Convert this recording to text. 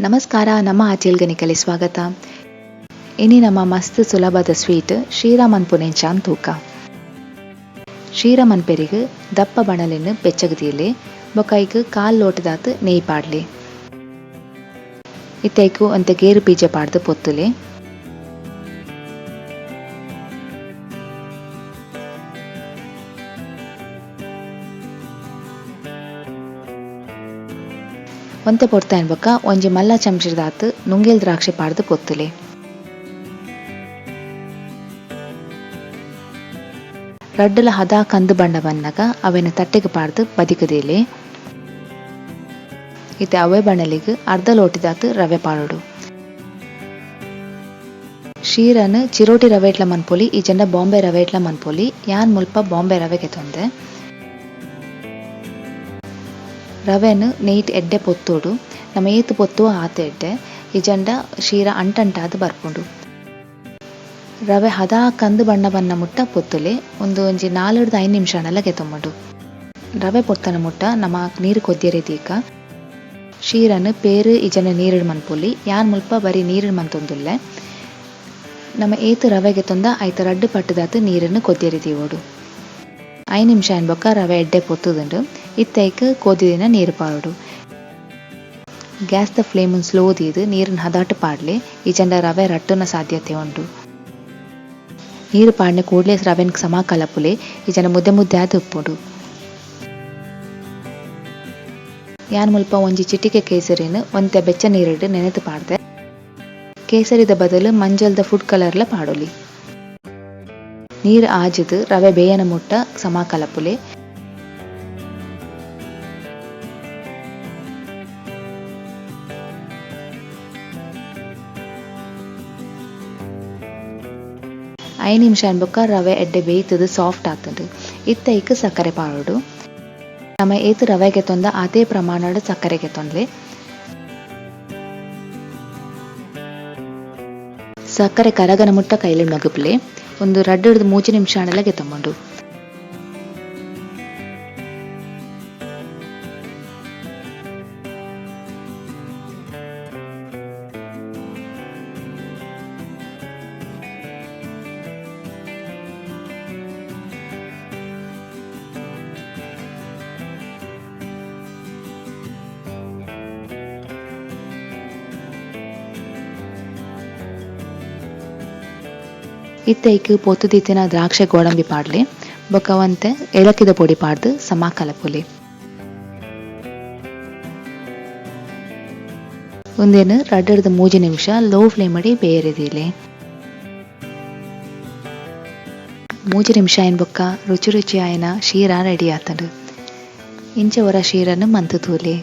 ನಮಸ್ಕಾರ, ನಮ್ಮ ಆಚೆಲ್ಗನಿಕಲಿ ಸ್ವಾಗತ. ಇನಿ ನಮ್ಮ ಮಸ್ತ್ ಸುಲಭದ ಸ್ವೀಟ್ ಶ್ರೀರಾಮನ್ ಪುನೆಂಚಾನ್ ತೂಕ. ಶ್ರೀರಾಮನ್ ಪೆರಿಗ್ ದಪ್ಪ ಬಣಲೆನ್ನು ಬೆಚ್ಚಗದಿಯಲಿ ಬೊಕೈಕ್ ಕಾಲ್ ಲೋಟದಾತ್ ನೆಯ್ ಪಾಡ್ಲಿ. ಇತ್ತೈಕು ಒಂತೆ ಗೇರು ಬೀಜ ಪಾಡ್ದು ಪೊತ್ತುಲೆ. ಒಂತೆ ಪೊಡ್ತಾಯಿನ ಬೊಕ್ಕ ಒಂಜಿ ಮಲ್ಲ ಚಮಚದಾತ್ ನುಂಗೇಲ್ ದ್ರಾಕ್ಷಿ ಪಾಡ್ದು ಪೊತ್ತುಲೆ. ರಡ್ಡಲ ಹದ ಕಂದು ಬಣ್ಣ ಬನ್ನಗ ಅವೆನ ತಟ್ಟೆಗೆ ಪಾಡ್ದು ಬದಿಕದೇಲೆ. ಇತ್ತೆ ಅವೇ ಬಣ್ಣಲಿಗ್ ಅರ್ಧ ಲೋಟಿದಾತ್ ರವೆ ಪಾಡೋಡು. ಶೀರನ್ ಚಿರೋಟಿ ರವೆ ಇಟ್ಲ ಮನ್ಪೊಲಿ, ಈ ಜಂಡ ಬಾಂಬೆ ರವೆ ಇಟ್ಲ ಮನ್ಪೊಲಿ. ಯಾನ್ ಮುಲ್ಪ ಬಾಂಬೆ ರವೆಗೆ ತೊಂದೆ. ರವೆನು ನೆಯ್ಟ್ ಎಡ್ಡೆ ಪೊತ್ತೋಡು, ನಮ್ಮ ಏತು ಪೊತ್ತುವ ಆತ ಎಡ್ಡೆ ಈ ಜಂಡ ಶೀರ ಅಂಟಂಟಾದ ಬರ್ಪುಂಡು. ರವೆ ಹದ ಕಂದು ಬಣ್ಣ ಬನ್ನ ಮುಟ್ಟ ಪೊತ್ತುಲೆ ಒಂಜಿ 4-5 ನಿಮಿಷನೆಲ್ಲ ಗೆತೊಮ್ಮಡು. ರವೆ ಪೊತ್ತನ ಮುಟ್ಟ ನಮ್ಮ ನೀರು ಕೊದ್ದಿಯರೆ ದೀಕ ಶೀರನು ಪೇರು ಈ ಜನ ನೀರಿಡ್ ಮನ್ಪೊಲಿ. ಯಾನ್ ಮುಲ್ಪ ಬರೀ ನೀರಿಡ್ ಮನ್ತೊಂದುಲ್ಲೆ. ನಮ್ಮ ಏತು ರವೆಗೆ ತೊಂದ ಐತ ರಡ್ಡು ಪಟ್ಟದಾತು ನೀರನ್ನು ಕೊದ್ದಿಯರೆ ದೀವೋಡು. 5 ನಿಮಿಷ ಬೊಕ್ಕ ರವೆ ಎಡ್ಡೆ ಪೊತ್ತುದುಂಡು. ಇತ್ತೈಕ್ ಕೋದಿದಿನ ನೀರು ಪಾಡೋಡು. ಗ್ಯಾಸ್ದ ಫ್ಲೇಮನ್ ಸ್ಲೋ ದೀದು ನೀರನ್ನು ಹದಾಟ್ ಪಾಡ್ಲೆ ಈ ಜಂಡ ರವೆ ರಟ್ಟುನ ಸಾಧ್ಯತೆ ಉಂಡು. ನೀರು ಪಾಡ್ನೆ ಕೂಡಲೇ ರವೆನ್ ಸಮ ಕಲಪುಲೆ ಈ ಜನ ಮುದ್ದೆ ಮುದ್ದೆ ಆದ ಉಪ್ಪುಡು. ಯಾನ್ ಮುಲ್ಪ ಒಂಜಿ ಚಿಟಿಕೆ ಕೇಸರಿನ ಒಂತೆ ಬೆಚ್ಚ ನೀರಿಡು ನೆನೆದು ಪಾಡ್ದೆ. ಕೇಸರಿದ ಬದಲು ಮಂಜಲ್ದ ಫುಡ್ ಕಲರ್ಲ ಪಾಡೋಲಿ. ನೀರು ಆಜಿದು ರವೆ ಬೇಯನ ಮುಟ್ಟ ಸಮ ಕಲಪುಲೆ. ಐದು ನಿಮಿಷ ಬೊಕ್ಕ ರವೆ ಎಡ್ಡೆ ಬೇಯ್ತದು ಸಾಫ್ಟ್ ಆಗ್ತದೆ. ಇತ್ತೈಕ್ ಸಕ್ಕರೆ ಪಾಡೋಡು. ನಮ್ಮ ಏತು ರವೆಗೆ ತೊಂದ ಅದೇ ಪ್ರಮಾಣದ ಸಕ್ಕರೆಗೆ ತೊಂದ್ಲೆ. ಸಕ್ಕರೆ ಕರಗನ ಮುಟ್ಟ ಕೈಲಿ ನಗುಪ್ಲೆ ಒಂದು 2-3 ನಿಮಿಷ ಗೆತೊಂಡು. ಇತ್ತೈಕ್ ಪೊತ್ತು ದೀತಿನ ದ್ರಾಕ್ಷೆ ಗೋಡಂಬಿ ಪಾಡ್ಲೆ ಬೊಕ್ಕವಂತೆ ಏಲಕ್ಕಿದ ಪೊಡಿ ಪಾಡ್ದು ಸಮ ಕಲಪುಲೆ. ಒಂದೇನು 2-3 ನಿಮಿಷ ಲೋ ಫ್ಲೇಮ್ ಅಡಿ ಬೇಯರೆದಿಲೆ. 3 ನಿಮಿಷ ಬೊಕ್ಕ ರುಚಿ ರುಚಿ ಆಯ್ನ ಶೀರ ರೆಡಿ ಆತಂಡು. ಇಂಚೆ ಹೊರ ಶೀರನ್ನು ಮಂತು ತೂಲೆ.